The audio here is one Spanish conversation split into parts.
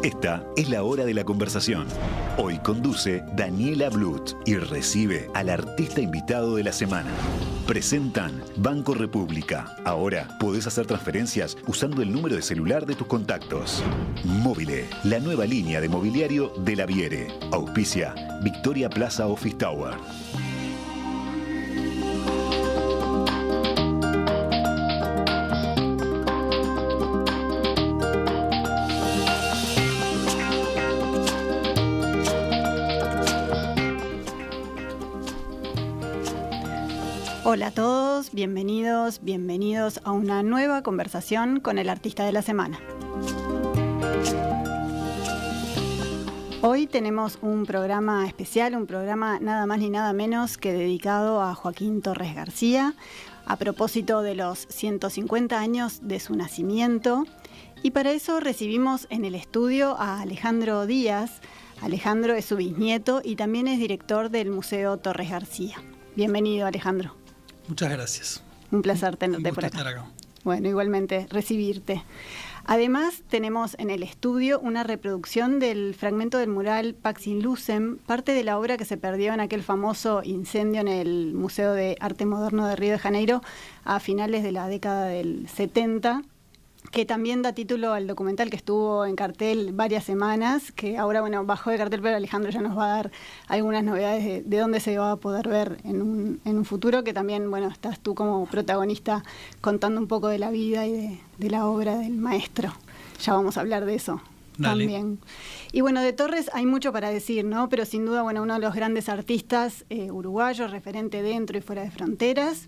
Esta es la hora de la conversación. Hoy conduce Daniela Blut y recibe al artista invitado de la semana. Presentan Banco República. Ahora podés hacer transferencias usando el número de celular de tus contactos. Móvile, la nueva línea de mobiliario de la Viere. Auspicia Victoria Plaza Office Tower. Hola a todos, bienvenidos a una nueva conversación con el artista de la semana. Hoy tenemos un programa especial, un programa nada más ni nada menos que dedicado a Joaquín Torres García, a propósito de los 150 años de su nacimiento. Y para eso recibimos en el estudio a Alejandro Díaz. Alejandro es su bisnieto y también es director del Museo Torres García. Bienvenido, Alejandro. Muchas gracias. Un placer tenerte por acá. Estar acá. Bueno, igualmente recibirte. Además, tenemos en el estudio una reproducción del fragmento del mural Pax in Lucem, parte de la obra que se perdió en aquel famoso incendio en el Museo de Arte Moderno de Río de Janeiro a finales de la década del 70, que también da título al documental que estuvo en cartel varias semanas, que ahora, bueno, bajó de cartel, pero Alejandro ya nos va a dar algunas novedades de dónde se va a poder ver en un futuro, que también, bueno, estás tú como protagonista contando un poco de la vida y de la obra del maestro. Ya vamos a hablar de eso. Dale. También. Y bueno, de Torres hay mucho para decir, ¿no? Pero sin duda, bueno, uno de los grandes artistas uruguayos, referente dentro y fuera de fronteras,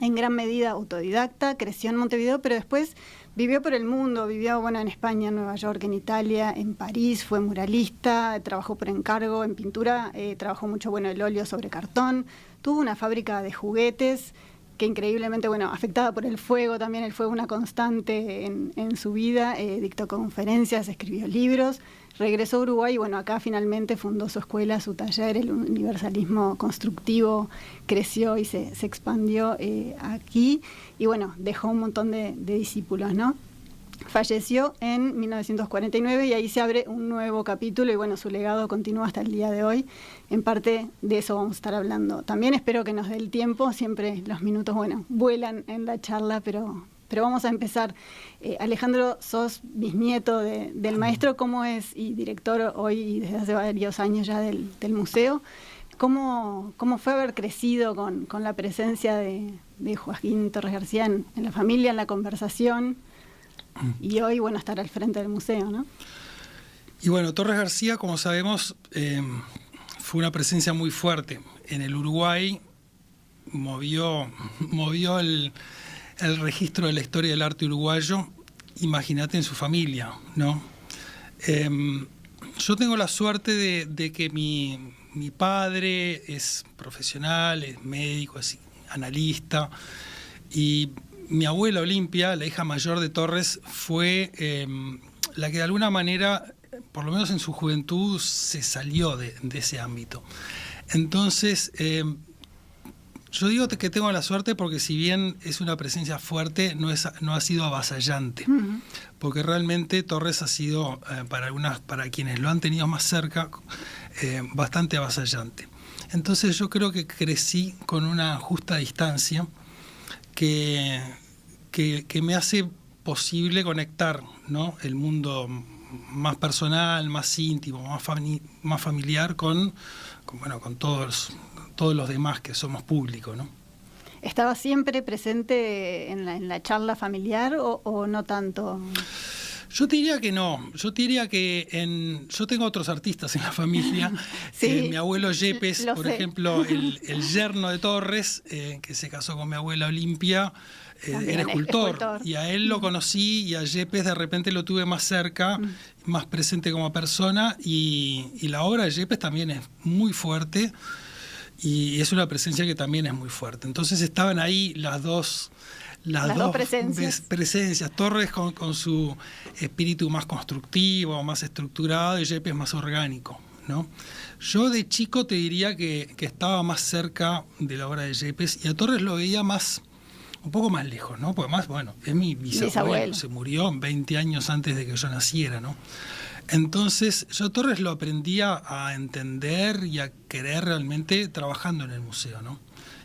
en gran medida autodidacta, creció en Montevideo, pero después vivió por el mundo, vivió bueno, en España, en Nueva York, en Italia, en París, fue muralista, trabajó por encargo en pintura, trabajó mucho bueno, el óleo sobre cartón, tuvo una fábrica de juguetes que increíblemente, bueno, afectada por el fuego, también el fuego una constante en su vida, dictó conferencias, escribió libros, regresó a Uruguay y bueno, acá finalmente fundó su escuela, su taller, el universalismo constructivo creció y se expandió aquí y bueno, dejó un montón de discípulos, ¿no? Falleció en 1949 y ahí se abre un nuevo capítulo y bueno, su legado continúa hasta el día de hoy. En parte de eso vamos a estar hablando. También espero que nos dé el tiempo, siempre los minutos, bueno, vuelan en la charla, pero vamos a empezar. Alejandro, sos bisnieto del maestro, ¿cómo es? Y director hoy y desde hace varios años ya del museo. ¿Cómo fue haber crecido con la presencia de Joaquín Torres García en la familia, en la conversación? Y hoy, bueno, estar al frente del museo, ¿no? Y bueno, Torres García, como sabemos, fue una presencia muy fuerte. En el Uruguay movió el registro de la historia del arte uruguayo, imagínate en su familia, ¿no? Yo tengo la suerte de que mi padre es profesional, es médico, es analista, y mi abuela Olimpia, la hija mayor de Torres, fue la que de alguna manera, por lo menos en su juventud, se salió de ese ámbito. Entonces, yo digo que tengo la suerte porque si bien es una presencia fuerte, no ha sido avasallante. Uh-huh. Porque realmente Torres ha sido, para quienes lo han tenido más cerca, bastante avasallante. Entonces yo creo que crecí con una justa distancia que me hace posible conectar, ¿no? El mundo más personal, más íntimo, más familiar con todos los demás que somos públicos, ¿no? ¿Estaba siempre presente en la charla familiar o no tanto? Yo te diría que no. Yo te diría que yo tengo otros artistas en la familia. Sí, mi abuelo Yepes, por ejemplo, el yerno de Torres, que se casó con mi abuela Olimpia, era escultor. Y a él lo conocí y a Yepes de repente lo tuve más cerca, más presente como persona. Y la obra de Yepes también es muy fuerte y es una presencia que también es muy fuerte. Entonces estaban ahí las dos presencias. Torres con su espíritu más constructivo, más estructurado, y Yepes más orgánico, ¿no? Yo de chico te diría que estaba más cerca de la obra de Yepes y a Torres lo veía un poco más lejos, ¿no? Porque más, bueno, es mi bisabuelo, se murió 20 años antes de que yo naciera, ¿no? Entonces, yo Torres lo aprendía a entender y a querer realmente trabajando en el museo, ¿no?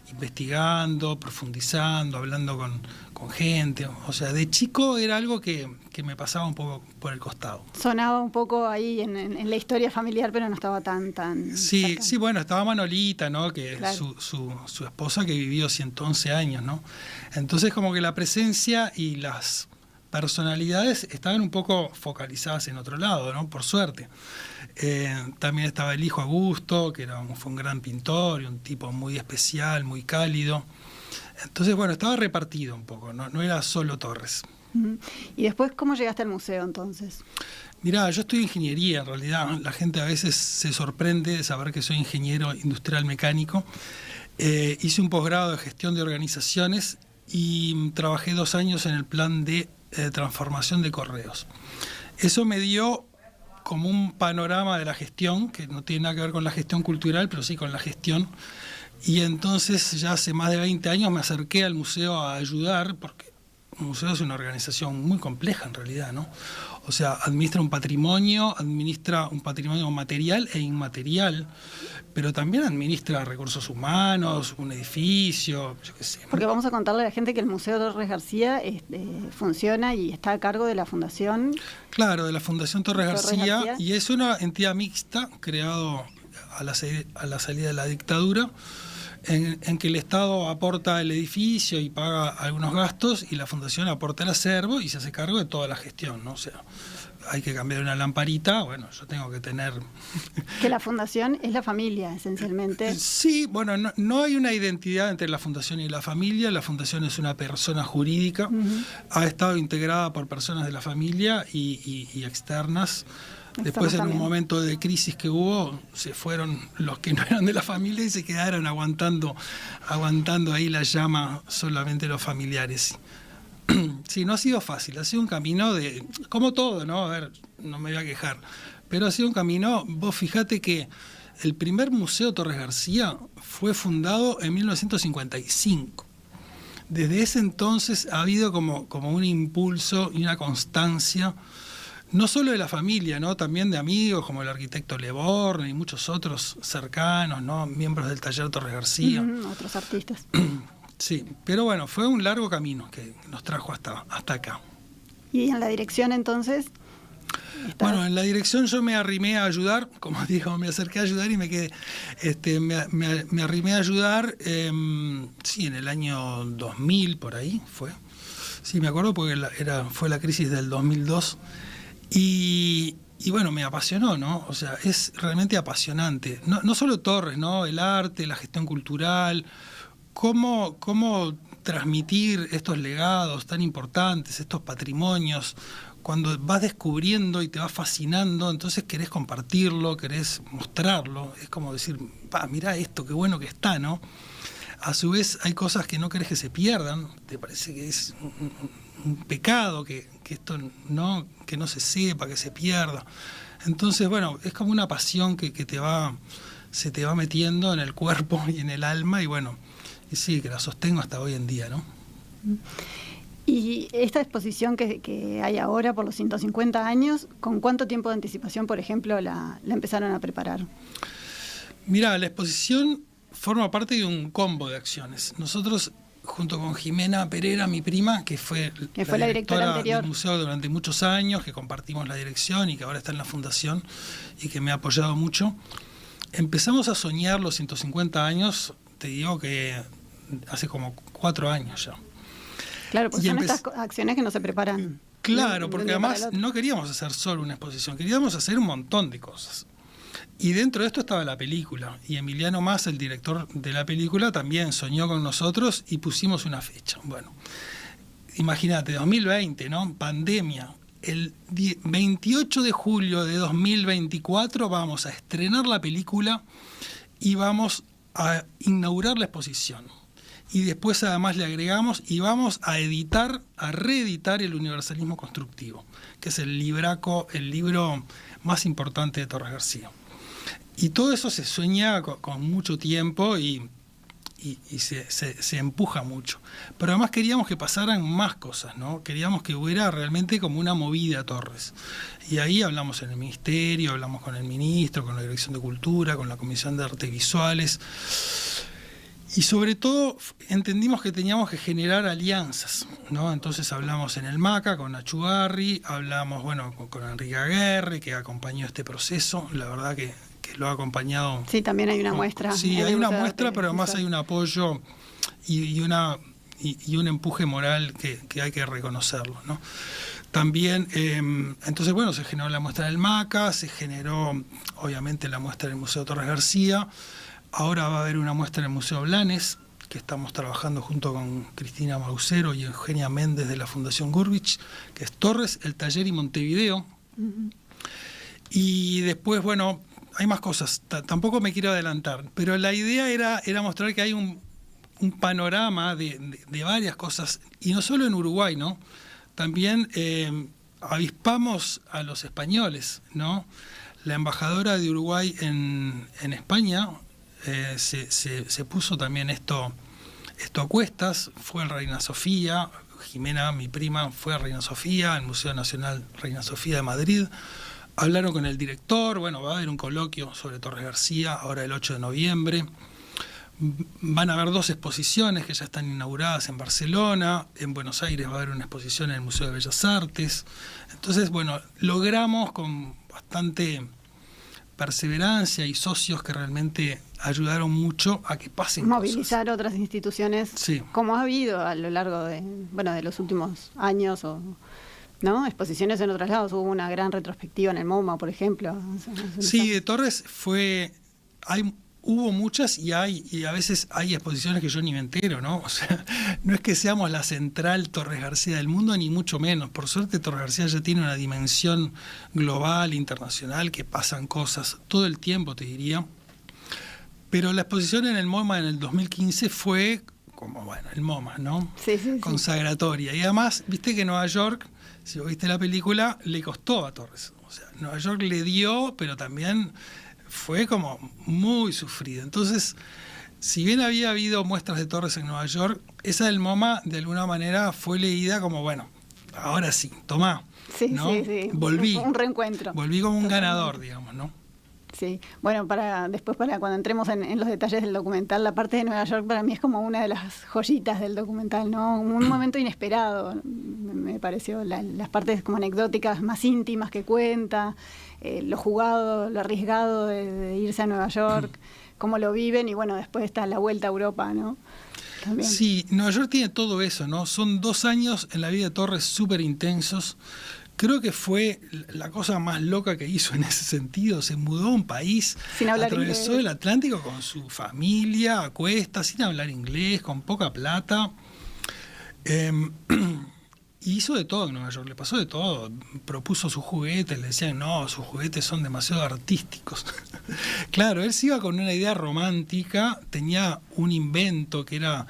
Investigando, profundizando, hablando con gente. O sea, de chico era algo que me pasaba un poco por el costado. Sonaba un poco ahí en la historia familiar, pero no estaba tan Sí, cerca. sí, bueno, estaba Manolita, ¿no? Que Claro. es su esposa, que vivió 111 años, ¿no? Entonces, como que la presencia y las personalidades estaban un poco focalizadas en otro lado, ¿no? Por suerte. También estaba el hijo Augusto, que fue un gran pintor y un tipo muy especial, muy cálido. Entonces, bueno, estaba repartido un poco, no era solo Torres. ¿Y después cómo llegaste al museo entonces? Mirá, yo estudio ingeniería en realidad. La gente a veces se sorprende de saber que soy ingeniero industrial mecánico. Hice un posgrado de gestión de organizaciones y trabajé 2 años en el plan de transformación de correos. Eso me dio como un panorama de la gestión, que no tiene nada que ver con la gestión cultural, pero sí con la gestión. Y entonces ya hace más de 20 años me acerqué al museo a ayudar, porque un museo es una organización muy compleja en realidad, ¿no? O sea, administra un patrimonio material e inmaterial, pero también administra recursos humanos, un edificio, yo qué sé. Porque vamos a contarle a la gente que el Museo Torres García funciona y está a cargo de la Fundación. Claro, de la Fundación Torres García, y es una entidad mixta creado a la salida de la dictadura, en que el Estado aporta el edificio y paga algunos gastos y la Fundación aporta el acervo y se hace cargo de toda la gestión, ¿no? O sea, hay que cambiar una lamparita, bueno, yo tengo que tener... Que la Fundación es la familia, esencialmente. Sí, bueno, no hay una identidad entre la Fundación y la familia. La Fundación es una persona jurídica, ha estado integrada por personas de la familia y externas. Después, en un momento de crisis que hubo, se fueron los que no eran de la familia y se quedaron aguantando ahí la llama solamente los familiares. Sí, no ha sido fácil, ha sido un camino de... Como todo, ¿no? A ver, no me voy a quejar. Pero ha sido un camino... Vos fijate que el primer Museo Torres García fue fundado en 1955. Desde ese entonces ha habido como un impulso y una constancia, no solo de la familia, ¿no? También de amigos como el arquitecto Le Borgne y muchos otros cercanos, ¿no? Miembros del taller Torres García. Otros artistas. Sí, pero bueno, fue un largo camino que nos trajo hasta acá. ¿Y en la dirección entonces? Bueno, en la dirección yo me arrimé a ayudar, como digo, me acerqué a ayudar y me quedé, me arrimé a ayudar, sí, en el año 2000, por ahí fue. Sí, me acuerdo porque fue la crisis del 2002. Y bueno, me apasionó, ¿no? O sea, es realmente apasionante. No solo Torres, ¿no? El arte, la gestión cultural, cómo transmitir estos legados tan importantes, estos patrimonios. Cuando vas descubriendo y te vas fascinando, entonces querés compartirlo, querés mostrarlo. Es como decir, mirá esto, qué bueno que está, ¿no? A su vez hay cosas que no querés que se pierdan. Te parece que es un pecado que esto que no se sepa, que se pierda. Entonces, bueno, es como una pasión que se te va metiendo en el cuerpo y en el alma, y bueno, y sí, que la sostengo hasta hoy en día, ¿no? Y esta exposición que hay ahora por los 150 años, ¿con cuánto tiempo de anticipación, por ejemplo, la empezaron a preparar? Mirá, la exposición forma parte de un combo de acciones. Nosotros, junto con Jimena Pereira, mi prima, que fue la directora del museo durante muchos años, que compartimos la dirección y que ahora está en la fundación y que me ha apoyado mucho, empezamos a soñar los 150 años, te digo que hace como 4 años ya. Claro, porque son estas acciones que no se preparan. Claro, porque además no queríamos hacer solo una exposición, queríamos hacer un montón de cosas. Y dentro de esto estaba la película, y Emiliano Mas, el director de la película, también soñó con nosotros y pusimos una fecha. Bueno, imagínate, 2020, ¿no? Pandemia. El 28 de julio de 2024 vamos a estrenar la película y vamos a inaugurar la exposición. Y después además le agregamos y vamos a reeditar El universalismo constructivo, que es el libro más importante de Torres García. Y todo eso se sueña con mucho tiempo y y se empuja mucho. Pero además queríamos que pasaran más cosas, ¿no? Queríamos que hubiera realmente como una movida Torres. Y ahí hablamos en el ministerio, hablamos con el ministro, con la Dirección de Cultura, con la Comisión de Artes Visuales. Y sobre todo entendimos que teníamos que generar alianzas, ¿no? Entonces hablamos en el MACA con Nacho Garri, hablamos con Enrique Aguerre, que acompañó este proceso, la verdad que lo ha acompañado. Sí, también hay una muestra. Sí, hay una muestra, pero además hay un apoyo y un empuje moral que hay que reconocerlo, ¿no? También, entonces se generó la muestra del MACA, se generó obviamente la muestra del Museo Torres García. Ahora va a haber una muestra en el Museo Blanes, que estamos trabajando junto con Cristina Mausero y Eugenia Méndez de la Fundación Gurvich, que es Torres, el Taller y Montevideo. Uh-huh. Y después, hay más cosas. Tampoco me quiero adelantar, pero la idea era mostrar que hay un panorama de varias cosas, y no solo en Uruguay, ¿no? También avispamos a los españoles, ¿no? La embajadora de Uruguay en España se puso también esto a cuestas, fue a Reina Sofía, Jimena, mi prima, fue a Reina Sofía, al Museo Nacional Reina Sofía de Madrid, hablaron con el director, va a haber un coloquio sobre Torres García, ahora el 8 de noviembre, van a haber 2 exposiciones que ya están inauguradas en Barcelona, en Buenos Aires va a haber una exposición en el Museo de Bellas Artes, entonces logramos con bastante perseverancia y socios que realmente ayudaron mucho a que pasen movilizar cosas. Otras instituciones, sí, como ha habido a lo largo de los últimos años, ¿no? Exposiciones en otros lados. Hubo una gran retrospectiva en el MoMA, por ejemplo. Sí, de Torres hubo muchas y a veces hay exposiciones que yo ni me entero, ¿no? O sea, no es que seamos la central Torres García del mundo, ni mucho menos. Por suerte Torres García ya tiene una dimensión global, internacional, que pasan cosas todo el tiempo, te diría. Pero la exposición en el MoMA en el 2015 fue como, el MoMA, ¿no? Sí. Consagratoria. Y además, viste que Nueva York, si vos viste la película, le costó a Torres. O sea, Nueva York le dio, pero también fue como muy sufrido. Entonces, si bien había habido muestras de Torres en Nueva York, esa del MoMA de alguna manera fue leída como, ahora sí, tomá. Sí, ¿no? sí. Volví. Un reencuentro. Volví como un ganador, digamos, ¿no? Sí, después para cuando entremos en los detalles del documental, la parte de Nueva York para mí es como una de las joyitas del documental, ¿no? Un momento inesperado, me pareció, las partes como anecdóticas más íntimas que cuenta, lo jugado, lo arriesgado de irse a Nueva York, cómo lo viven, y después está la vuelta a Europa, ¿no? También. Sí, Nueva York tiene todo eso, ¿no? Son 2 años en la vida de Torres súper intensos. Creo que fue la cosa más loca que hizo en ese sentido. Se mudó a un país, atravesó el Atlántico con su familia, a cuestas, sin hablar inglés, con poca plata. Y hizo de todo en Nueva York, le pasó de todo. Propuso sus juguetes, le decían, no, sus juguetes son demasiado artísticos. Claro, él se iba con una idea romántica, tenía un invento que era...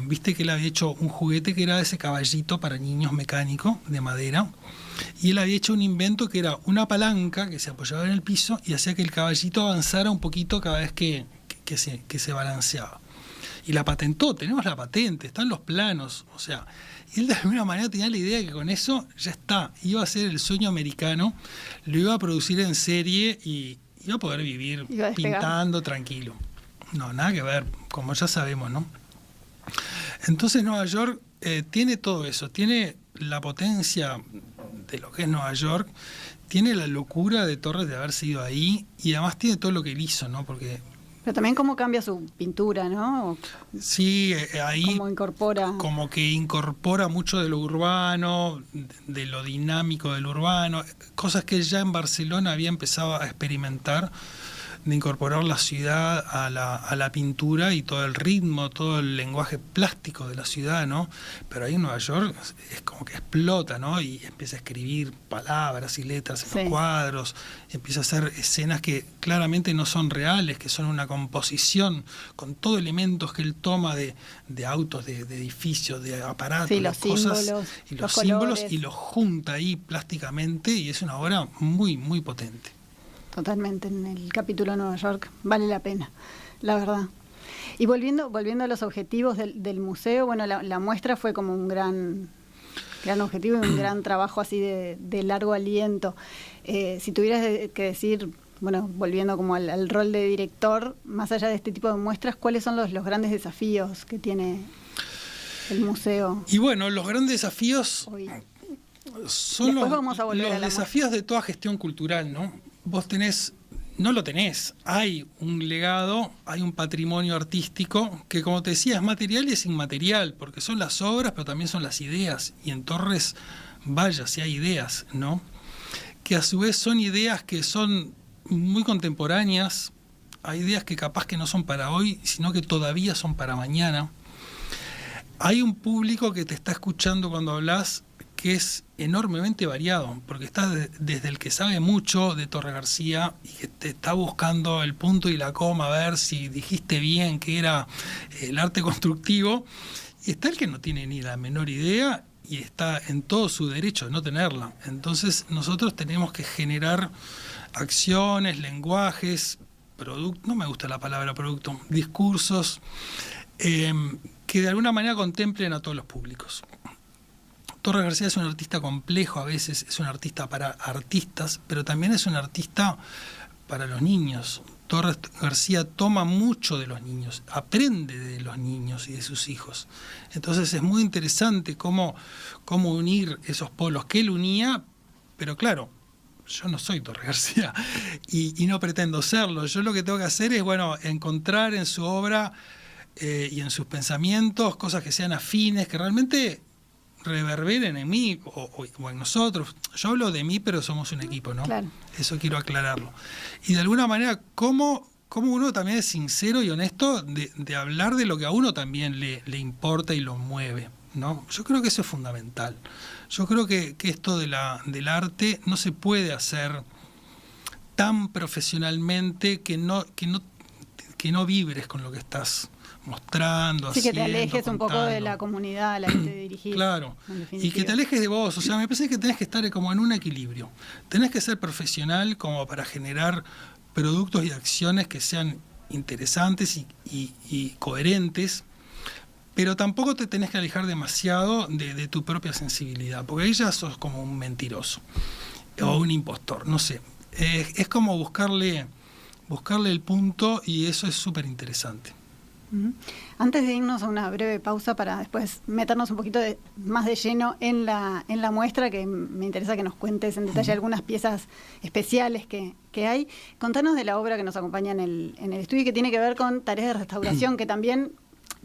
viste que él había hecho un juguete que era ese caballito para niños mecánico de madera, y él había hecho un invento que era una palanca que se apoyaba en el piso y hacía que el caballito avanzara un poquito cada vez que se balanceaba. Y la patentó, tenemos la patente, están los planos, o sea, él de alguna manera tenía la idea de que con eso ya está, iba a ser el sueño americano, lo iba a producir en serie y iba a poder vivir pintando tranquilo. No, nada que ver, como ya sabemos, ¿no? Entonces Nueva York tiene todo eso, tiene la potencia de lo que es Nueva York, tiene la locura de Torres de haberse ido ahí y además tiene todo lo que él hizo, ¿no? Pero también cómo cambia su pintura, ¿no? Sí, ahí como que incorpora mucho de lo urbano, de lo dinámico del urbano, cosas que ya en Barcelona había empezado a experimentar, de incorporar la ciudad a la pintura y todo el ritmo, todo el lenguaje plástico de la ciudad, ¿no? Pero ahí en Nueva York es como que explota, ¿no? Y empieza a escribir palabras y letras en los cuadros, empieza a hacer escenas que claramente no son reales, que son una composición con todo elementos que él toma de autos, de edificios, de aparatos, de cosas, y los símbolos, y los junta ahí plásticamente, y es una obra muy, muy potente. Totalmente, en el capítulo Nueva York vale la pena, la verdad. Y volviendo a los objetivos del museo, bueno, la muestra fue como un gran objetivo y un gran trabajo así de largo aliento. Si tuvieras que decir, bueno, volviendo como al rol de director, más allá de este tipo de muestras, ¿cuáles son los grandes desafíos que tiene el museo? Y bueno, los grandes desafíos Hoy. son Vamos a volver los a la desafíos de toda gestión cultural, ¿no? No lo tenés, hay un legado, hay un patrimonio artístico que, como te decía, es material y es inmaterial, porque son las obras, pero también son las ideas, y en Torres, vaya, si hay ideas, ¿no? Que a su vez son ideas que son muy contemporáneas, hay ideas que capaz que no son para hoy, sino que todavía son para mañana. Hay un público que te está escuchando cuando hablas, que es enormemente variado, porque está desde el que sabe mucho de Torres García y que te está buscando el punto y la coma, a ver si dijiste bien que era el arte constructivo, y está el que no tiene ni la menor idea y está en todo su derecho de no tenerla. Entonces nosotros tenemos que generar acciones, lenguajes, no me gusta la palabra producto, discursos que de alguna manera contemplen a todos los públicos. Torres García es un artista complejo, a veces es un artista para artistas, pero también es un artista para los niños. Torres García toma mucho de los niños, aprende de los niños y de sus hijos. Entonces es muy interesante cómo unir esos polos que él unía, pero claro, yo no soy Torres García y no pretendo serlo. Yo lo que tengo que hacer es, bueno, encontrar en su obra y en sus pensamientos cosas que sean afines, que realmente reverberen en mí o en nosotros. Yo hablo de mí, pero somos un equipo, ¿no? Claro. Eso quiero aclararlo. Y de alguna manera, ¿cómo uno también es sincero y honesto de hablar de lo que a uno también le importa y lo mueve, ¿no? Yo creo que eso es fundamental. Yo creo que esto del arte no se puede hacer tan profesionalmente que no vibres con lo que estás mostrando, sí, haciendo, que te alejes contando. Un poco de la comunidad a la que te dirigís. Claro, y que te alejes de vos. O sea, me parece que tenés que estar como en un equilibrio. Tenés que ser profesional como para generar productos y acciones que sean interesantes y coherentes, pero tampoco te tenés que alejar demasiado de tu propia sensibilidad, porque ahí ya sos como un mentiroso o un impostor, no sé. Es como buscarle el punto, y eso es súper interesante. Antes de irnos a una breve pausa para después meternos un poquito más de lleno en la muestra, que me interesa que nos cuentes en detalle algunas piezas especiales que hay, contanos de la obra que nos acompaña en el estudio y que tiene que ver con tareas de restauración, que también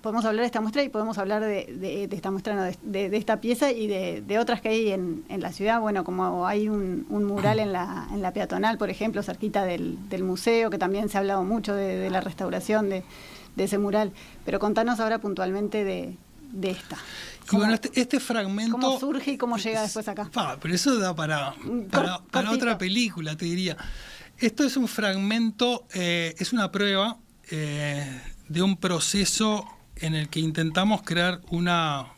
podemos hablar de esta muestra y podemos hablar de esta muestra, no, de esta pieza y de otras que hay en la ciudad. Bueno, como hay un mural en la peatonal, por ejemplo, cerquita del museo, que también se ha hablado mucho de la restauración de ese mural, pero contanos ahora puntualmente de esta. Y bueno, este fragmento... ¿Cómo surge y cómo llega después acá? Pero eso da para otra película, te diría. Esto es un fragmento, es una prueba de un proceso en el que intentamos crear una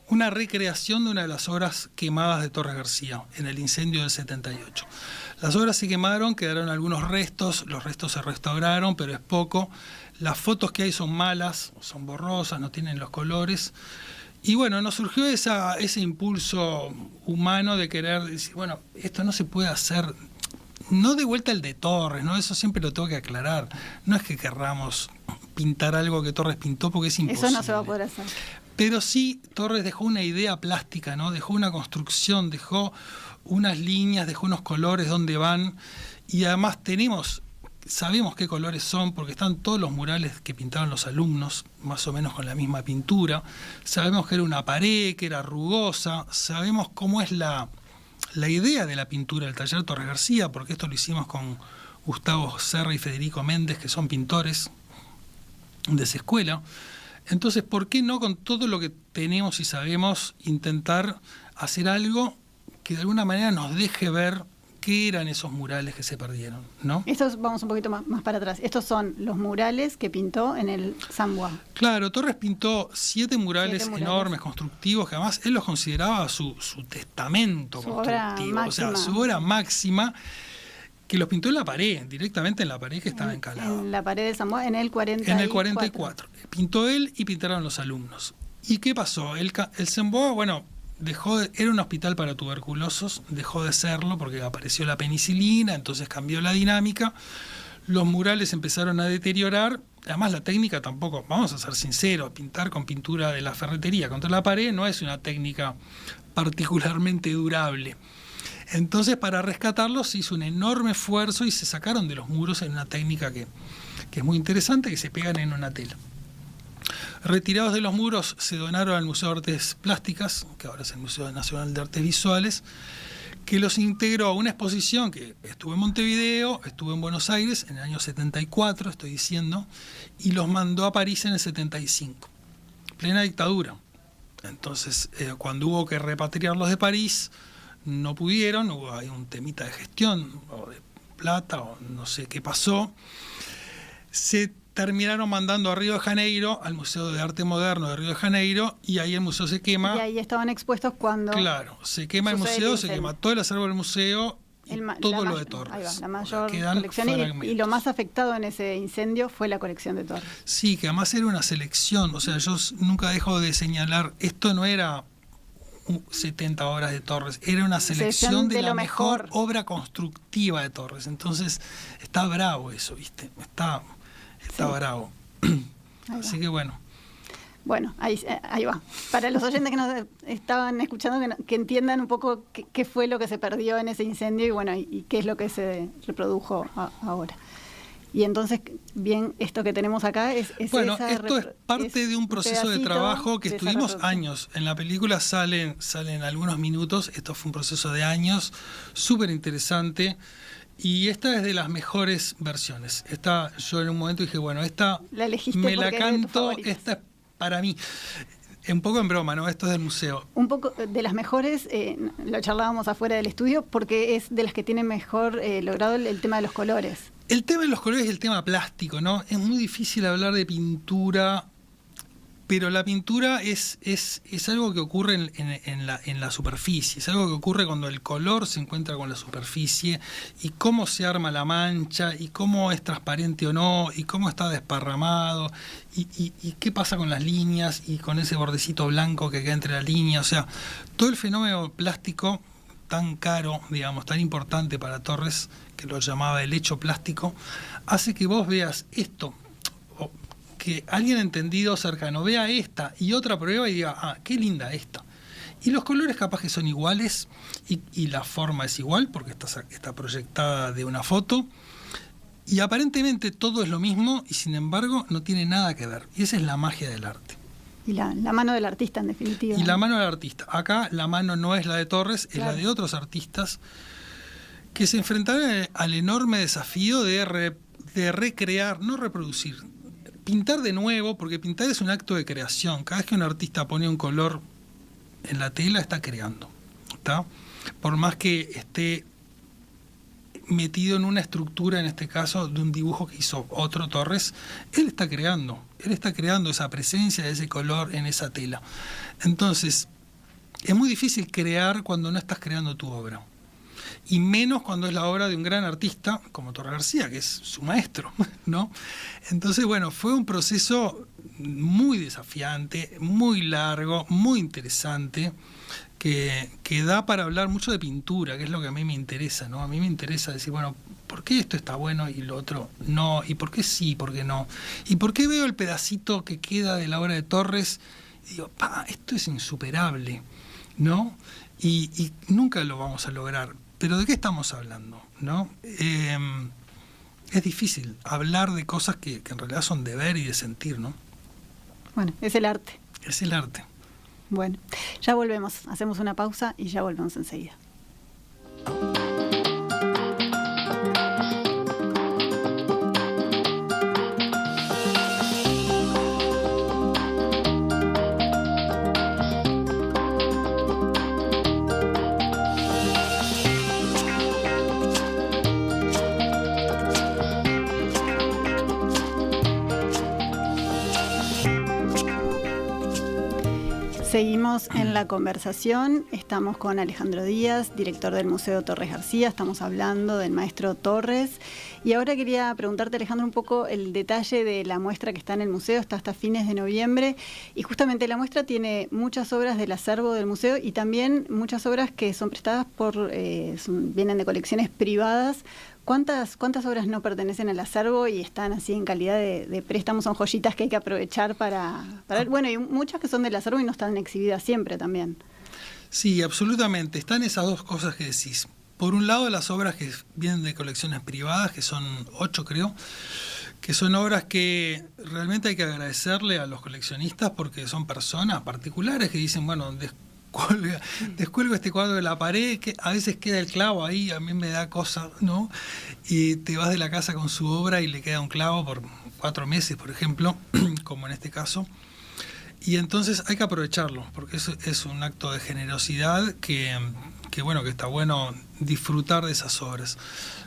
recreación de una de las obras quemadas de Torres García en el incendio del 78. Las obras se quemaron, quedaron algunos restos, los restos se restauraron, pero es poco. Las fotos que hay son malas, son borrosas, no tienen los colores. Y bueno, nos surgió ese impulso humano de querer decir, bueno, esto no se puede hacer, no de vuelta el de Torres, ¿no? Eso siempre lo tengo que aclarar. No es que querramos pintar algo que Torres pintó, porque es imposible. Eso no se va a poder hacer. Pero sí, Torres dejó una idea plástica, ¿no? Dejó una construcción, dejó unas líneas, dejó unos colores donde van, y además sabemos qué colores son, porque están todos los murales que pintaron los alumnos, más o menos con la misma pintura. Sabemos que era una pared, que era rugosa, sabemos cómo es la idea de la pintura del taller Torres García, porque esto lo hicimos con Gustavo Serra y Federico Méndez, que son pintores de esa escuela. Entonces, ¿por qué no, con todo lo que tenemos y sabemos, intentar hacer algo que de alguna manera nos deje ver qué eran esos murales que se perdieron, ¿no? Estos, vamos un poquito más para atrás. Estos son los murales que pintó en el Samboa. Claro, Torres pintó 7 murales enormes, constructivos, que además él los consideraba su testamento constructivo, o sea, su obra máxima, que los pintó en la pared, directamente en la pared que estaba encalada. En la pared de San Juan, en el 44. En el 44. Pintó él y pintaron los alumnos. ¿Y qué pasó? El Semboa, bueno, era un hospital para tuberculosos, dejó de serlo porque apareció la penicilina, entonces cambió la dinámica. Los murales empezaron a deteriorar. Además, la técnica tampoco, vamos a ser sinceros, pintar con pintura de la ferretería contra la pared no es una técnica particularmente durable. Entonces, para rescatarlos se hizo un enorme esfuerzo y se sacaron de los muros en una técnica que es muy interesante, que se pegan en una tela. Retirados de los muros, se donaron al Museo de Artes Plásticas, que ahora es el Museo Nacional de Artes Visuales, que los integró a una exposición que estuvo en Montevideo, estuvo en Buenos Aires en el año 74, estoy diciendo, y los mandó a París en el 75, plena dictadura. Entonces, cuando hubo que repatriarlos de París, no pudieron, hubo ahí un temita de gestión, o de plata, o no sé qué pasó. Se terminaron mandando a Río de Janeiro, al Museo de Arte Moderno de Río de Janeiro, y ahí el museo se quema. Y ahí estaban expuestos cuando... Claro, se quema el museo, se quema todo el acervo del museo y todo lo de Torres. Ahí va, la mayor colección y lo más afectado en ese incendio fue la colección de Torres. Sí, que además era una selección, o sea, yo nunca dejo de señalar, esto no era 70 obras de Torres, era una selección de la mejor obra constructiva de Torres. Entonces, está bravo eso, ¿viste? Está bravo. Así que bueno. Bueno, ahí va. Para los oyentes que nos estaban escuchando, que entiendan un poco qué fue lo que se perdió en ese incendio y bueno, y qué es lo que se reprodujo ahora. Y entonces, bien, esto que tenemos acá es bueno, esto es parte de un proceso de trabajo que estuvimos años. En la película salen algunos minutos, esto fue un proceso de años, súper interesante. Y esta es de las mejores versiones. Yo en un momento dije, bueno, esta me la canto, esta es para mí. Un poco en broma, ¿no? Esto es del museo. Un poco de las mejores, lo charlábamos afuera del estudio, porque es de las que tienen mejor logrado el tema de los colores. El tema de los colores y el tema plástico, ¿no? Es muy difícil hablar de pintura, pero la pintura es algo que ocurre en la superficie, es algo que ocurre cuando el color se encuentra con la superficie y cómo se arma la mancha y cómo es transparente o no y cómo está desparramado y qué pasa con las líneas y con ese bordecito blanco que queda entre las líneas. O sea, todo el fenómeno plástico tan caro, digamos, tan importante para Torres, que lo llamaba el hecho plástico, hace que vos veas esto, que alguien entendido cercano vea esta y otra prueba y diga, qué linda esta. Y los colores capaz que son iguales y la forma es igual porque está proyectada de una foto y aparentemente todo es lo mismo y sin embargo no tiene nada que ver. Y esa es la magia del arte. Y la mano del artista, en definitiva. Y la mano del artista. Acá la mano no es la de Torres, es la de otros artistas que se enfrentaron al enorme desafío de recrear, no reproducir, pintar de nuevo, porque pintar es un acto de creación. Cada vez que un artista pone un color en la tela, está creando, ¿está? Por más que esté metido en una estructura, en este caso, de un dibujo que hizo otro Torres, él está creando esa presencia de ese color en esa tela. Entonces, es muy difícil crear cuando no estás creando tu obra. Y menos cuando es la obra de un gran artista como Torres García, que es su maestro, ¿no? Entonces, bueno, fue un proceso muy desafiante, muy largo, muy interesante, que da para hablar mucho de pintura, que es lo que a mí me interesa, ¿no? A mí me interesa decir, bueno, ¿por qué esto está bueno y lo otro no? ¿Y por qué sí y por qué no? ¿Y por qué veo el pedacito que queda de la obra de Torres y digo, esto es insuperable, ¿no? Y nunca lo vamos a lograr. Pero ¿de qué estamos hablando? ¿No? Es difícil hablar de cosas que en realidad son de ver y de sentir, ¿no? Bueno, es el arte. Es el arte. Bueno, ya volvemos. Hacemos una pausa y ya volvemos enseguida. Seguimos en la conversación. estamos con Alejandro Díaz, director del Museo Torres García. Estamos hablando del maestro Torres. Y ahora quería preguntarte, Alejandro, un poco el detalle de la muestra que está en el museo. Está hasta fines de noviembre. Y justamente la muestra tiene muchas obras del acervo del museo y también muchas obras que son prestadas vienen de colecciones privadas. ¿Cuántas obras no pertenecen al acervo y están así en calidad de préstamos? Son joyitas que hay que aprovechar para bueno, y muchas que son del acervo y no están exhibidas siempre también. Sí, absolutamente. Están esas dos cosas que decís. Por un lado, las obras que vienen de colecciones privadas, que son 8 creo, que son obras que realmente hay que agradecerle a los coleccionistas porque son personas particulares que dicen, bueno, descuelgo este cuadro de la pared, que a veces queda el clavo ahí, a mí me da cosa, ¿no? Y te vas de la casa con su obra y le queda un clavo por 4 meses, por ejemplo, como en este caso. Y entonces hay que aprovecharlo, porque eso es un acto de generosidad que está bueno disfrutar de esas obras.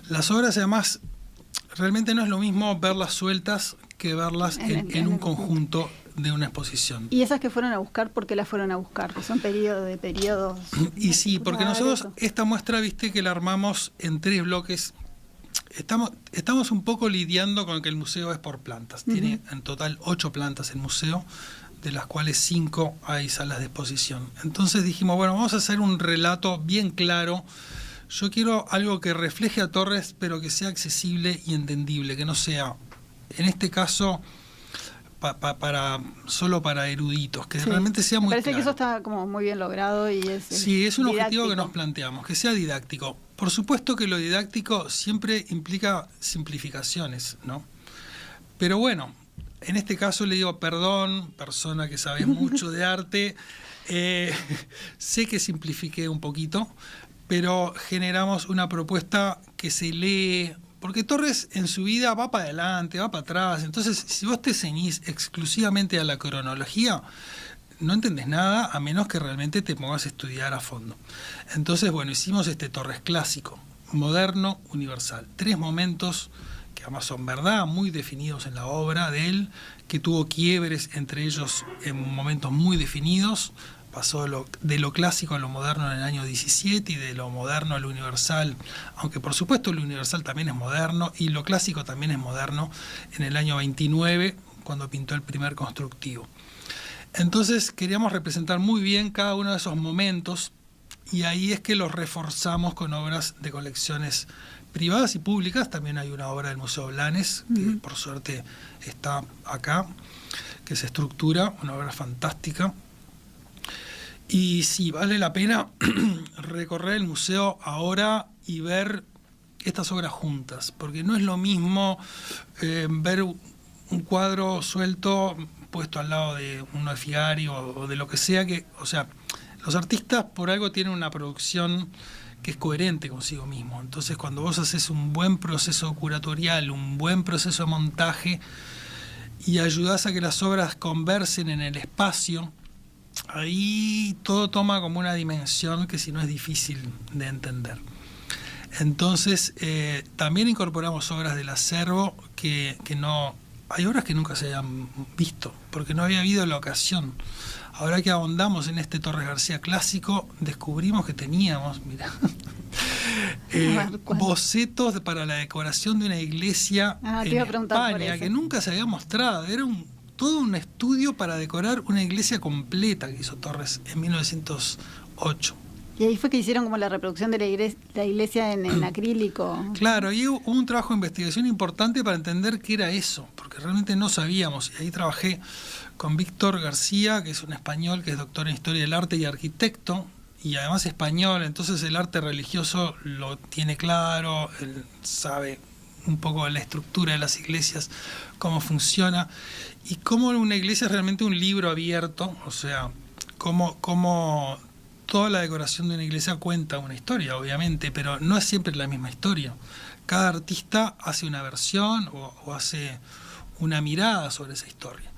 Las obras, además, realmente no es lo mismo verlas sueltas que verlas en un conjunto de una exposición. ¿Y esas que fueron a buscar, por qué las fueron a buscar? ¿Que son periodos? Y sí, porque nosotros esta muestra, viste, que la armamos en 3 bloques. Estamos un poco lidiando con que el museo es por plantas. Tiene en total 8 plantas el museo, de las cuales 5 hay salas de exposición. Entonces dijimos, bueno, vamos a hacer un relato bien claro. Yo quiero algo que refleje a Torres, pero que sea accesible y entendible, que no sea, en este caso, solo para eruditos, que realmente sea muy claro. Parece que eso está como muy bien logrado y es sí, es un objetivo que nos planteamos, que sea didáctico. Por supuesto que lo didáctico siempre implica simplificaciones, ¿no? Pero bueno, en este caso le digo, perdón, persona que sabe mucho de arte, sé que simplifiqué un poquito, pero generamos una propuesta que se lee, porque Torres en su vida va para adelante, va para atrás. Entonces, si vos te ceñís exclusivamente a la cronología, no entendés nada a menos que realmente te pongas a estudiar a fondo. Entonces, bueno, hicimos este Torres clásico, moderno, universal. 3 momentos que además son verdad, muy definidos en la obra de él, que tuvo quiebres entre ellos en momentos muy definidos. Pasó de lo clásico a lo moderno en el año 17 y de lo moderno a lo universal, aunque por supuesto lo universal también es moderno y lo clásico también es moderno, en el año 29, cuando pintó el primer constructivo. Entonces queríamos representar muy bien cada uno de esos momentos y ahí es que los reforzamos con obras de colecciones privadas y públicas. También hay una obra del Museo Blanes, que por suerte está acá, que se estructura, una obra fantástica. Y sí, vale la pena recorrer el museo ahora y ver estas obras juntas, porque no es lo mismo ver un cuadro suelto puesto al lado de uno de Figari o de lo que sea, los artistas por algo tienen una producción que es coherente consigo mismo. Entonces, cuando vos haces un buen proceso curatorial, un buen proceso de montaje y ayudás a que las obras conversen en el espacio, ahí todo toma como una dimensión que si no es difícil de entender. Entonces, también incorporamos obras del acervo que no... Hay obras que nunca se hayan visto, porque no había habido la ocasión. Ahora que ahondamos en este Torres García clásico, descubrimos que teníamos, mirá, bocetos para la decoración de una iglesia en España que nunca se había mostrado. Era todo un estudio para decorar una iglesia completa que hizo Torres en 1908. Y ahí fue que hicieron como la reproducción de la iglesia en acrílico. Claro, y hubo un trabajo de investigación importante para entender qué era eso, porque realmente no sabíamos. Y ahí trabajé con Víctor García, que es un español que es doctor en Historia del Arte y arquitecto, y además español, entonces el arte religioso lo tiene claro, él sabe un poco la estructura de las iglesias, cómo funciona, y cómo una iglesia es realmente un libro abierto, o sea, cómo toda la decoración de una iglesia cuenta una historia, obviamente, pero no es siempre la misma historia. Cada artista hace una versión o hace una mirada sobre esa historia.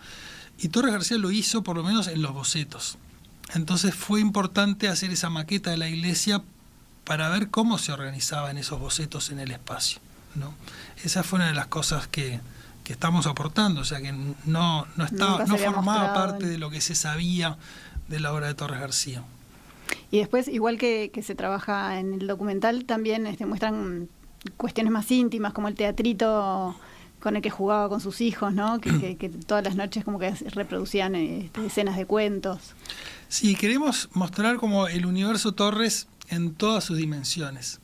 Y Torres García lo hizo por lo menos en los bocetos. Entonces fue importante hacer esa maqueta de la iglesia para ver cómo se organizaban esos bocetos en el espacio, ¿no? Esa fue una de las cosas que estamos aportando, o sea que no formaba parte de lo que se sabía de la obra de Torres García. Y después, igual que se trabaja en el documental, también muestran cuestiones más íntimas, como el teatrito con el que jugaba con sus hijos, ¿no? Que todas las noches como que reproducían escenas de cuentos. Sí, queremos mostrar como el universo Torres en todas sus dimensiones.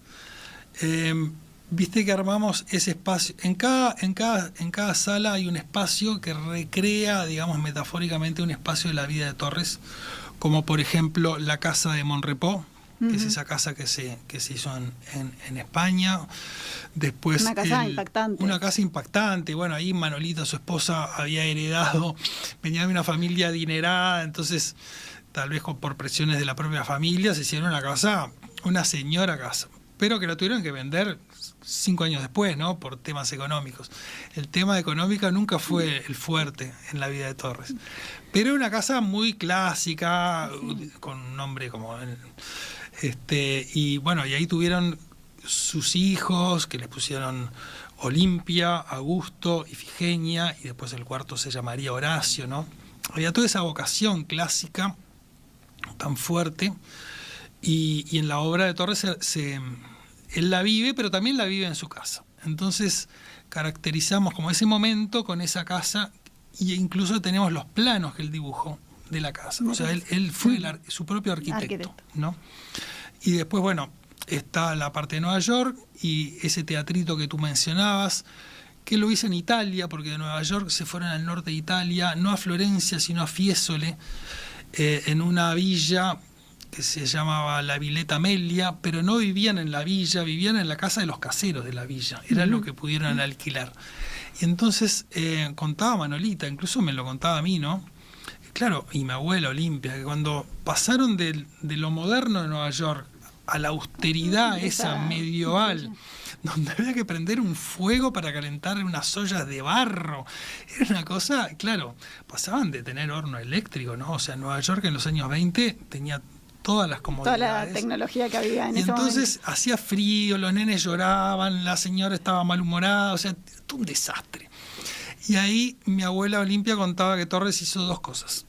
Viste que armamos ese espacio. En cada sala hay un espacio que recrea, digamos, metafóricamente un espacio de la vida de Torres, como por ejemplo la casa de Monrepó, que es esa casa que se hizo en España. Después una casa impactante. Una casa impactante. Bueno, ahí Manolita, su esposa, había heredado, venía de una familia adinerada, entonces tal vez por presiones de la propia familia se hicieron una señora casa, pero que la tuvieron que vender 5 años después, ¿no? Por temas económicos. El tema económico nunca fue el fuerte en la vida de Torres. Pero era una casa muy clásica, con un nombre como... y bueno, y ahí tuvieron sus hijos, que les pusieron Olimpia, Augusto, Ifigenia, y después el cuarto se llamaría Horacio, ¿no? Había toda esa vocación clásica tan fuerte, y en la obra de Torres él la vive, pero también la vive en su casa. Entonces caracterizamos como ese momento con esa casa, e incluso tenemos los planos que él dibujó de la casa. O sea, él fue su propio arquitecto, ¿no? Y después, bueno, está la parte de Nueva York y ese teatrito que tú mencionabas, que lo hice en Italia, porque de Nueva York se fueron al norte de Italia, no a Florencia, sino a Fiesole, en una villa que se llamaba la Villetta Amelia, pero no vivían en la villa, vivían en la casa de los caseros de la villa, era lo que pudieron alquilar. Y entonces contaba Manolita, incluso me lo contaba a mí, ¿no? Claro, y mi abuela Olimpia, que cuando pasaron de lo moderno de Nueva York a la austeridad esa medieval, donde había que prender un fuego para calentar unas ollas de barro, era una cosa, claro, pasaban de tener horno eléctrico, ¿no? O sea, Nueva York en los años 20 tenía todas las comodidades. Toda la tecnología que había en ese momento. Entonces hacía frío, los nenes lloraban, la señora estaba malhumorada, o sea, todo un desastre. Y ahí mi abuela Olimpia contaba que Torres hizo 2 cosas.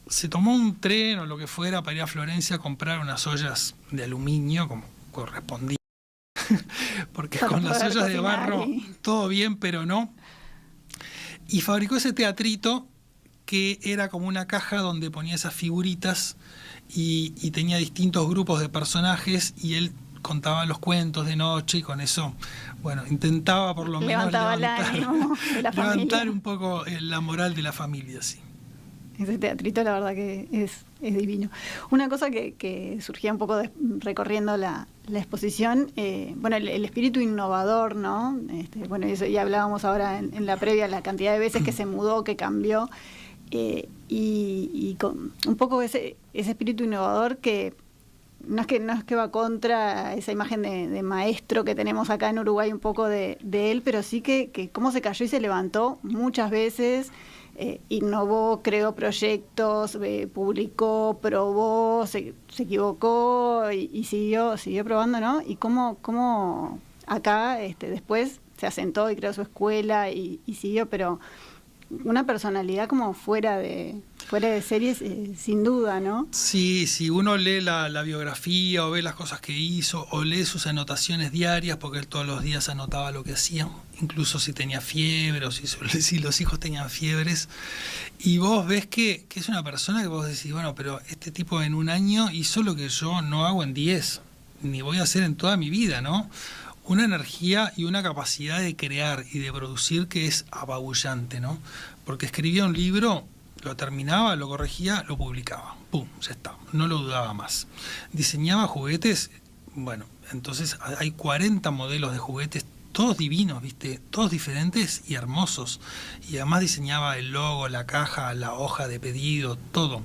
Se tomó un tren o lo que fuera para ir a Florencia a comprar unas ollas de aluminio, como correspondía. Porque para con las ollas de barro todo bien, pero no. Y fabricó ese teatrito que era como una caja donde ponía esas figuritas y tenía distintos grupos de personajes, y él contaba los cuentos de noche, y con eso, bueno, intentaba por lo menos levantar un poco la moral de la familia, sí. Ese teatrito, la verdad que es divino. Una cosa que surgía un poco recorriendo la exposición, bueno, el espíritu innovador, ¿no? Bueno, eso ya hablábamos ahora en la previa, la cantidad de veces que se mudó, que cambió, y con un poco ese espíritu innovador que no es que va contra esa imagen de maestro que tenemos acá en Uruguay, un poco de él, pero sí que cómo se cayó y se levantó muchas veces. Innovó, creó proyectos, publicó, probó, se equivocó y siguió probando, ¿no? Y cómo acá después se asentó y creó su escuela y siguió, pero una personalidad como fuera de series, sin duda, ¿no? Sí, si uno lee la biografía o ve las cosas que hizo o lee sus anotaciones diarias, porque él todos los días anotaba lo que hacía, incluso si tenía fiebre o si los hijos tenían fiebres, y vos ves que es una persona que vos decís, bueno, pero este tipo en un año hizo lo que yo no hago en 10, ni voy a hacer en toda mi vida, ¿no? Una energía y una capacidad de crear y de producir que es apabullante, ¿no? Porque escribía un libro, lo terminaba, lo corregía, lo publicaba. ¡Pum! Ya está. No lo dudaba más. Diseñaba juguetes. Bueno, entonces hay 40 modelos de juguetes, todos divinos, ¿viste? Todos diferentes y hermosos. Y además diseñaba el logo, la caja, la hoja de pedido, todo.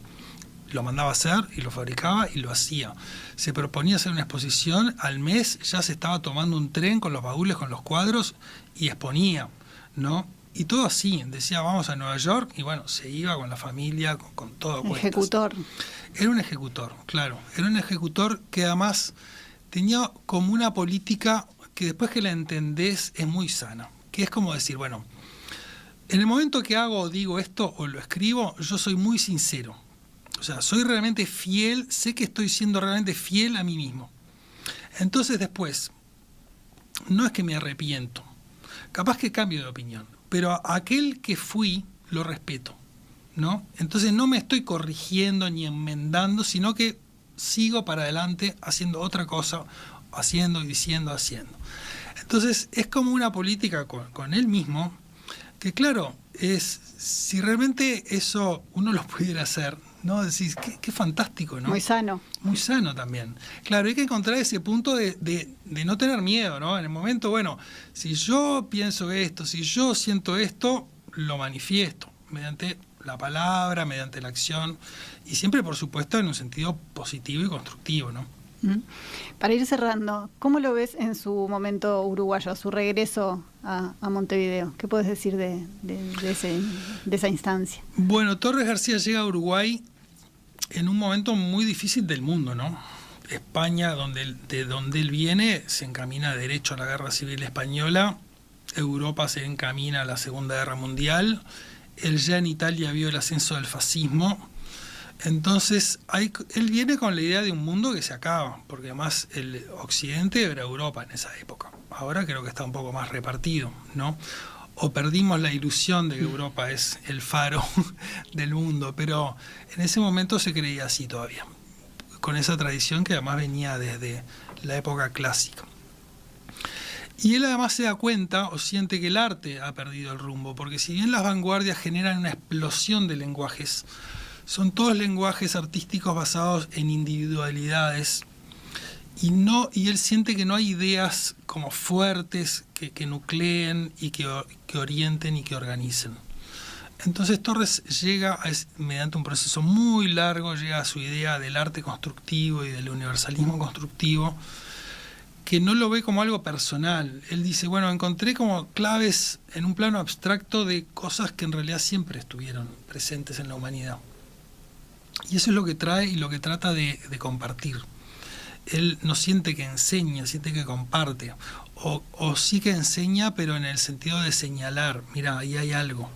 Lo mandaba a hacer y lo fabricaba y lo hacía. Se proponía hacer una exposición, al mes ya se estaba tomando un tren con los baúles, con los cuadros, y exponía, ¿no? Y todo así, decía, vamos a Nueva York, y bueno, se iba con la familia, con todo. Ejecutor. Era un ejecutor, claro. Era un ejecutor que además tenía como una política que después que la entendés es muy sana. Que es como decir, bueno, en el momento que hago o digo esto o lo escribo, yo soy muy sincero. O sea, soy realmente fiel, sé que estoy siendo realmente fiel a mí mismo. Entonces después, no es que me arrepiento, capaz que cambio de opinión, pero a aquel que fui lo respeto, ¿no? Entonces no me estoy corrigiendo ni enmendando, sino que sigo para adelante haciendo otra cosa, haciendo y diciendo, haciendo. Entonces es como una política con él mismo, que claro, es si realmente eso uno lo pudiera hacer, ¿no? Decís, qué fantástico, ¿no? Muy sano. Muy sano también. Claro, hay que encontrar ese punto de no tener miedo, ¿no? En el momento, bueno, si yo pienso esto, si yo siento esto, lo manifiesto mediante la palabra, mediante la acción, y siempre, por supuesto, en un sentido positivo y constructivo, ¿no? Para ir cerrando, ¿cómo lo ves en su momento uruguayo, su regreso a Montevideo? ¿Qué puedes decir de esa instancia? Bueno, Torres García llega a Uruguay en un momento muy difícil del mundo, ¿no? España, de donde él viene, se encamina derecho a la Guerra Civil Española. Europa se encamina a la Segunda Guerra Mundial. Él ya en Italia vio el ascenso del fascismo. Entonces, él viene con la idea de un mundo que se acaba, porque además el Occidente era Europa en esa época. Ahora creo que está un poco más repartido, ¿no? O perdimos la ilusión de que Europa es el faro del mundo, pero en ese momento se creía así todavía, con esa tradición que además venía desde la época clásica. Y él además se da cuenta o siente que el arte ha perdido el rumbo, porque si bien las vanguardias generan una explosión de lenguajes, son todos lenguajes artísticos basados en individualidades, y él siente que no hay ideas como fuertes que nucleen y que orienten y que organicen. Entonces Torres llega, mediante un proceso muy largo, llega a su idea del arte constructivo y del universalismo constructivo, que no lo ve como algo personal. Él dice, bueno, encontré como claves en un plano abstracto de cosas que en realidad siempre estuvieron presentes en la humanidad. Y eso es lo que trae y lo que trata de compartir. Él no siente que enseña, siente que comparte. O sí que enseña, pero en el sentido de señalar, mira, ahí hay algo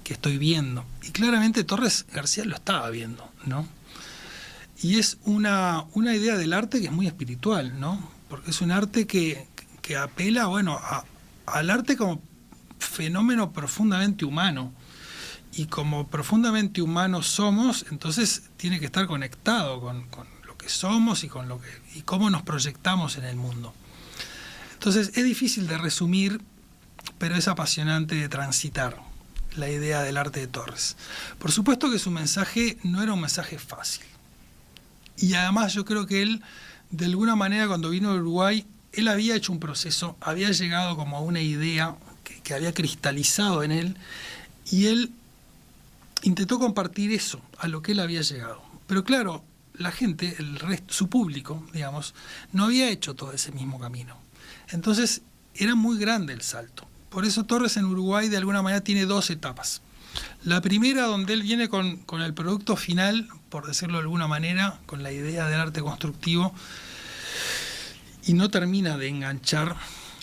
que estoy viendo. Y claramente Torres García lo estaba viendo, ¿no? Y es una idea del arte que es muy espiritual, ¿no? Porque es un arte que apela, bueno, al arte como fenómeno profundamente humano. Y como profundamente humanos somos, entonces tiene que estar conectado con lo que somos y cómo nos proyectamos en el mundo. Entonces es difícil de resumir, pero es apasionante de transitar la idea del arte de Torres. Por supuesto que su mensaje no era un mensaje fácil. Y además yo creo que él, de alguna manera, cuando vino a Uruguay, él había hecho un proceso, había llegado como a una idea que había cristalizado en él, y él intentó compartir eso, a lo que él había llegado. Pero claro, la gente, su público, digamos, no había hecho todo ese mismo camino. Entonces, era muy grande el salto. Por eso Torres en Uruguay, de alguna manera, tiene dos etapas. La primera, donde él viene con el producto final, por decirlo de alguna manera, con la idea del arte constructivo, y no termina de enganchar.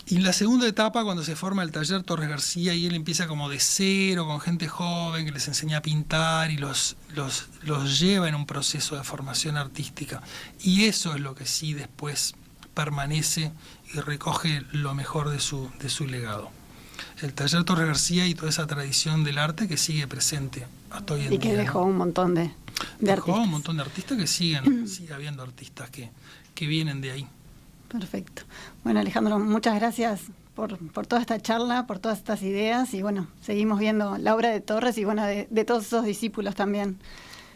Y en la segunda etapa, cuando se forma el taller Torres García y él empieza como de cero, con gente joven que les enseña a pintar y los lleva en un proceso de formación artística. Y eso es lo que sí después permanece y recoge lo mejor de su legado. El taller Torres García y toda esa tradición del arte que sigue presente hasta hoy en día. Y que dejó un montón de artistas. Dejó un montón de artistas que sigue habiendo artistas que vienen de ahí. Perfecto. Bueno, Alejandro, muchas gracias por toda esta charla, por todas estas ideas, y bueno, seguimos viendo la obra de Torres y bueno, de todos esos discípulos también.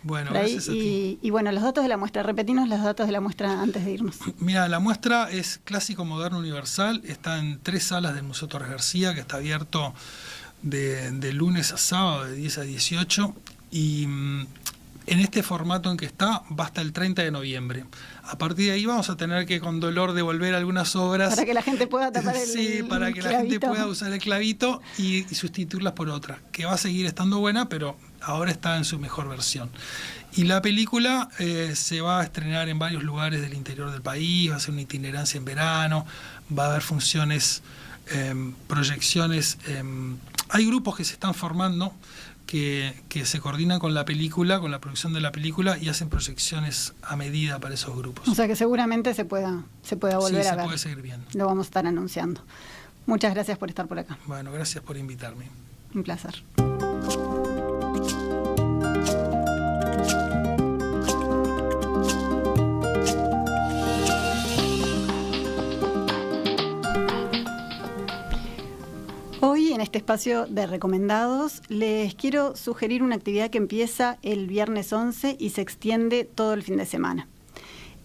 Bueno, gracias a ti. Y bueno, los datos de la muestra, repetimos los datos de la muestra antes de irnos. Mira, la muestra es Clásico Moderno Universal, está en 3 salas del Museo Torres García, que está abierto de lunes a sábado, de 10 a 18, y en este formato en que está, va hasta el 30 de noviembre. A partir de ahí vamos a tener que, con dolor, devolver algunas obras. Para que la gente pueda tapar el Sí, para que la gente pueda usar el clavito y sustituirlas por otra, que va a seguir estando buena, pero ahora está en su mejor versión. Y la película se va a estrenar en varios lugares del interior del país, va a ser una itinerancia en verano, va a haber funciones, proyecciones. Hay grupos que se están formando, que se coordinan con la película, con la producción de la película, y hacen proyecciones a medida para esos grupos. O sea que seguramente se pueda volver a ver. Se puede seguir viendo. Lo vamos a estar anunciando. Muchas gracias por estar por acá. Bueno, gracias por invitarme. Un placer. Hoy en este espacio de recomendados les quiero sugerir una actividad que empieza el viernes 11 y se extiende todo el fin de semana.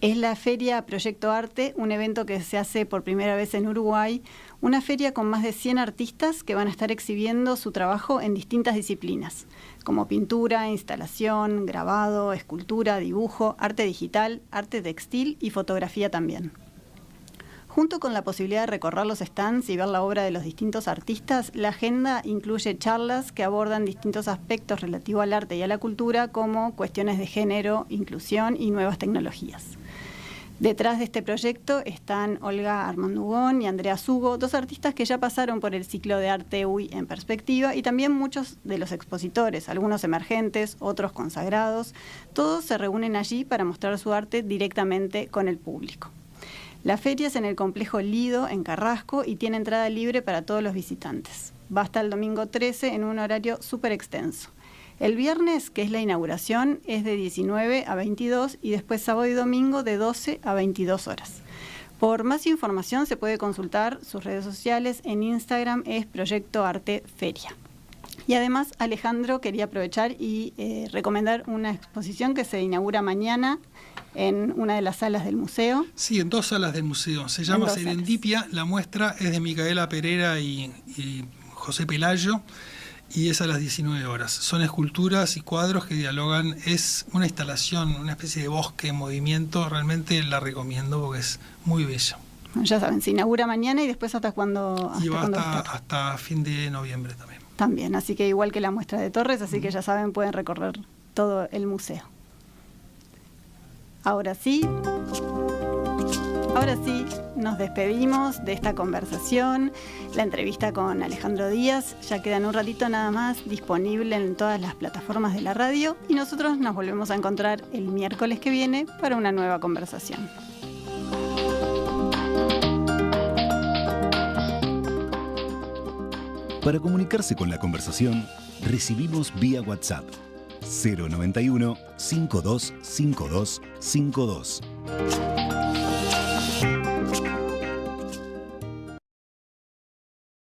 Es la Feria Proyecto Arte, un evento que se hace por primera vez en Uruguay, una feria con más de 100 artistas que van a estar exhibiendo su trabajo en distintas disciplinas, como pintura, instalación, grabado, escultura, dibujo, arte digital, arte textil y fotografía también. Junto con la posibilidad de recorrer los stands y ver la obra de los distintos artistas, la agenda incluye charlas que abordan distintos aspectos relativos al arte y a la cultura, como cuestiones de género, inclusión y nuevas tecnologías. Detrás de este proyecto están Olga Armandugón y Andrea Sugo, dos artistas que ya pasaron por el ciclo de arte UI en perspectiva, y también muchos de los expositores, algunos emergentes, otros consagrados. Todos se reúnen allí para mostrar su arte directamente con el público. La feria es en el complejo Lido, en Carrasco, y tiene entrada libre para todos los visitantes. Va hasta el domingo 13 en un horario súper extenso. El viernes, que es la inauguración, es de 19 a 22 y después sábado y domingo de 12 a 22 horas. Por más información se puede consultar sus redes sociales. En Instagram es Proyecto Arte Feria. Y además Alejandro quería aprovechar y recomendar una exposición que se inaugura mañana en una de las salas del museo. Sí, en 2 salas del museo. Se llama Serendipia. La muestra es de Micaela Pereira y José Pelayo, y es a las 19 horas. Son esculturas y cuadros que dialogan. Es una instalación, una especie de bosque en movimiento. Realmente la recomiendo porque es muy bella. Bueno, ya saben, se inaugura mañana y después hasta cuándo. Y va hasta fin de noviembre también. También, así que igual que la muestra de Torres, así que ya saben, pueden recorrer todo el museo. Ahora sí, nos despedimos de esta conversación. La entrevista con Alejandro Díaz ya queda en un ratito nada más disponible en todas las plataformas de la radio, y nosotros nos volvemos a encontrar el miércoles que viene para una nueva conversación. Para comunicarse con la conversación, recibimos vía WhatsApp 091 525252.